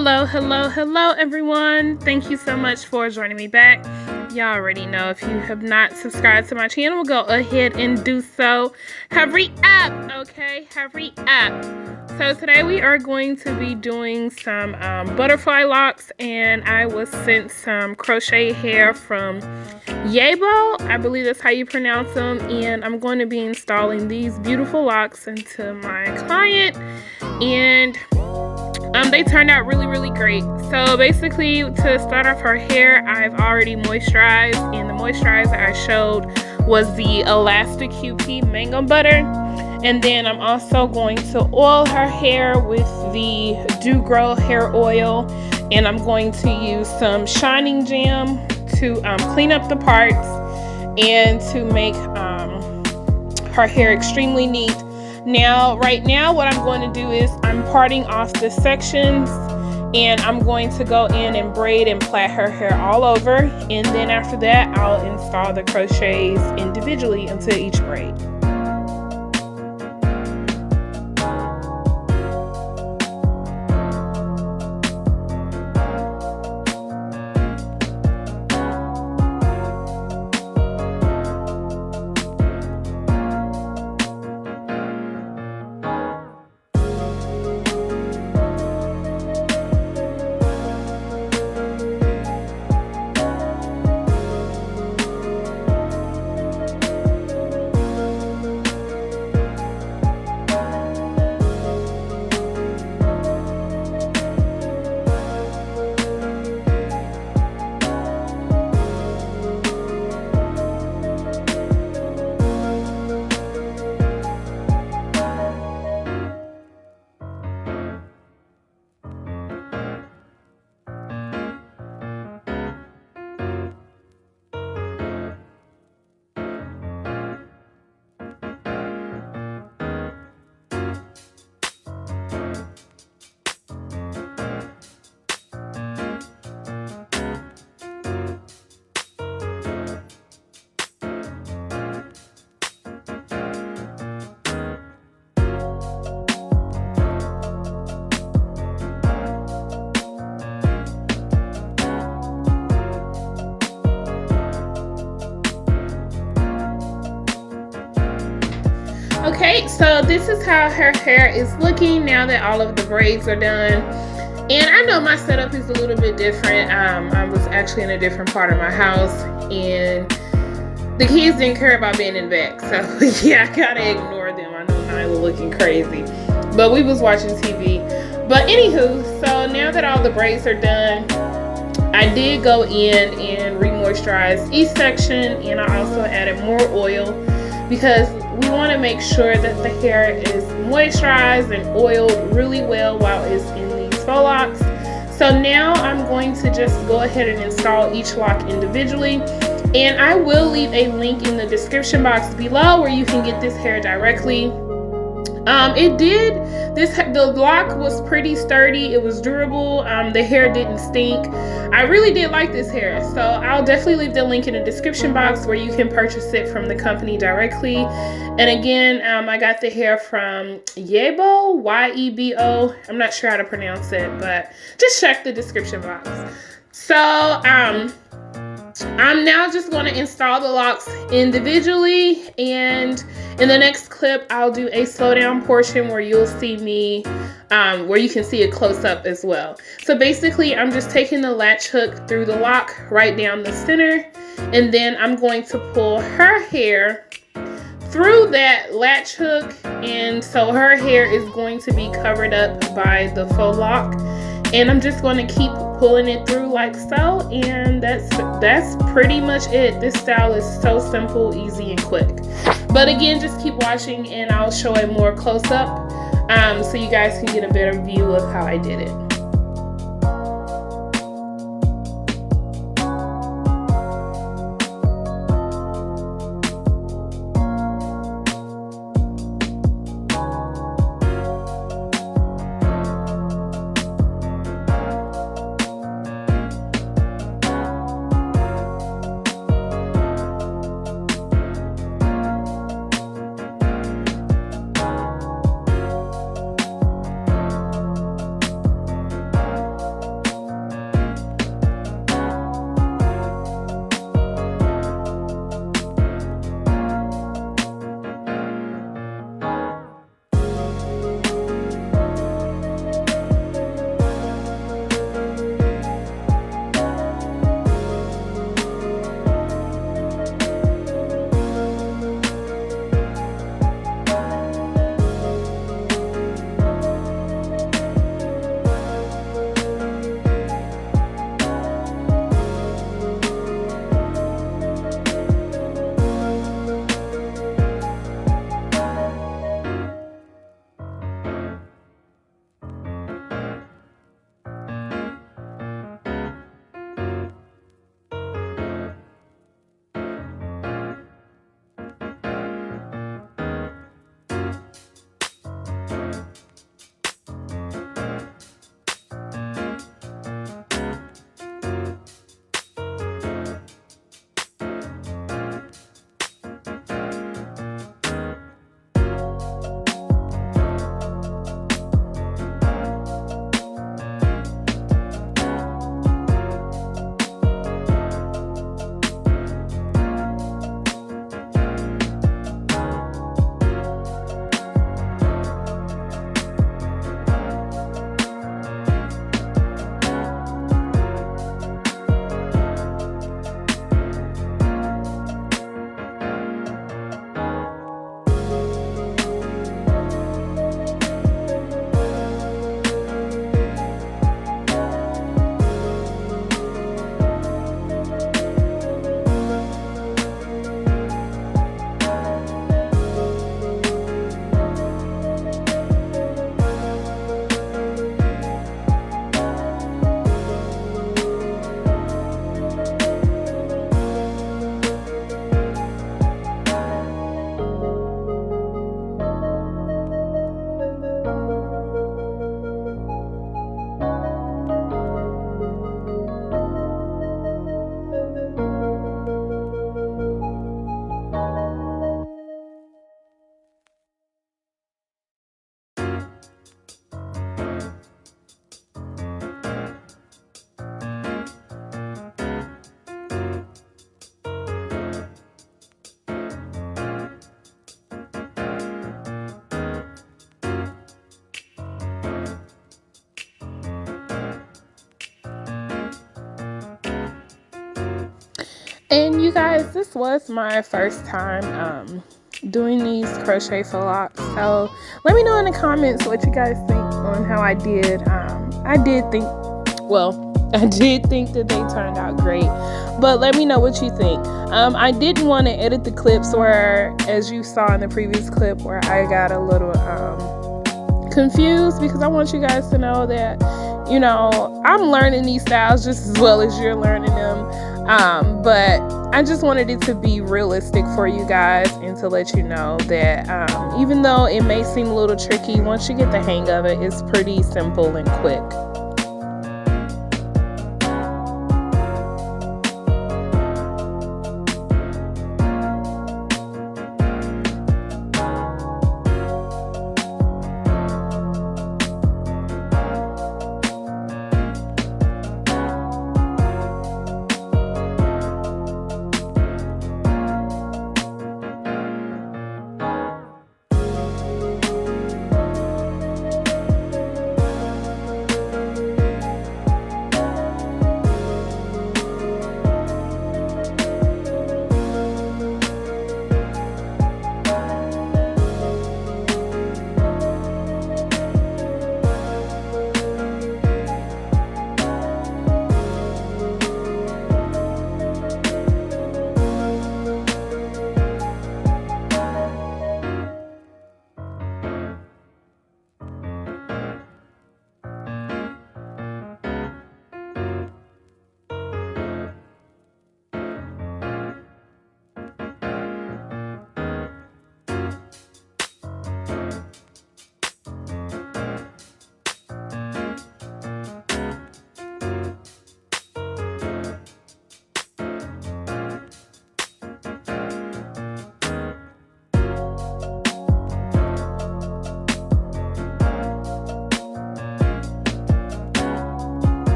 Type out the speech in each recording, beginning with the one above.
Hello everyone. Thank you so much for joining me back. Y'all already know, if you have not subscribed to my channel, go ahead and do so. Hurry up, okay? Hurry up. So today we are going to be doing some butterfly locks, and I was sent some crochet hair from YEBO. I believe that's how you pronounce them, and I'm going to be installing these beautiful locks into my client, and they turned out really great. So basically, to start off her hair, I've already moisturized, and the moisturizer I showed was the Elastic QP Mango Butter. And then I'm also going to oil her hair with the Do Grow hair oil, and I'm going to use some Shining Jam to clean up the parts and to make her hair extremely neat. Now, right now, what I'm going to do is I'm parting off the sections, and I'm going to go in and braid and plait her hair all over, and then after that I'll install the crochets individually into each braid. Okay, so this is how her hair is looking now that all of the braids are done. And I know my setup is a little bit different. I was actually in a different part of my house, and the kids didn't care about being in the back. So yeah, I gotta ignore them. I know Nyla looking crazy, but we was watching TV. But anywho, so now that all the braids are done, I did go in and re-moisturize each section, and I also added more oil because we want to make sure that the hair is moisturized and oiled really well while it's in these faux locks. So now I'm going to just go ahead and install each lock individually, and I will leave a link in the description box below where you can get this hair directly. The lock was pretty sturdy, it was durable, the hair didn't stink. I really did like this hair, so I'll definitely leave the link in the description box where you can purchase it from the company directly. And again, I got the hair from YEBO, Y-E-B-O. I'm not sure how to pronounce it, but just check the description box. So I'm now just going to install the locks individually, and in the next clip I'll do a slow down portion where you'll see me, where you can see a close up as well. So basically I'm just taking the latch hook through the lock right down the center, and then I'm going to pull her hair through that latch hook, and so her hair is going to be covered up by the faux lock, and I'm just going to keep pulling it through like so, and that's pretty much it. This style is so simple, easy, and quick. But again, just keep watching and I'll show a more close-up so you guys can get a better view of how I did it. And you guys, this was my first time doing these crochet for Locs. So let me know in the comments what you guys think on how I did. I did think that they turned out great, but let me know what you think. I didn't want to edit the clips where, as you saw in the previous clip, where I got a little confused, because I want you guys to know that, you know, I'm learning these styles just as well as you're learning them. But I just wanted it to be realistic for you guys, and to let you know that even though it may seem a little tricky, once you get the hang of it, it's pretty simple and quick.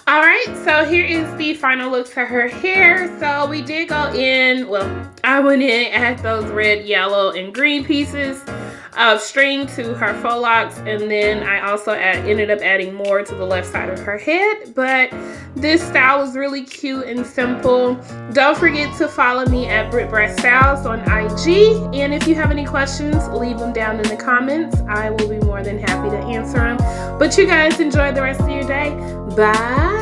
All right, so here is the final look to her hair. So we did go in, well, I went in at those red, yellow, and green pieces of string to her faux locks, and then I also ended up adding more to the left side of her head. But this style was really cute and simple. Don't forget to follow me at Brittbratstyles on IG, and if you have any questions, leave them down in the comments. I will be more than happy to answer them. But you guys enjoy the rest of your day. Bye.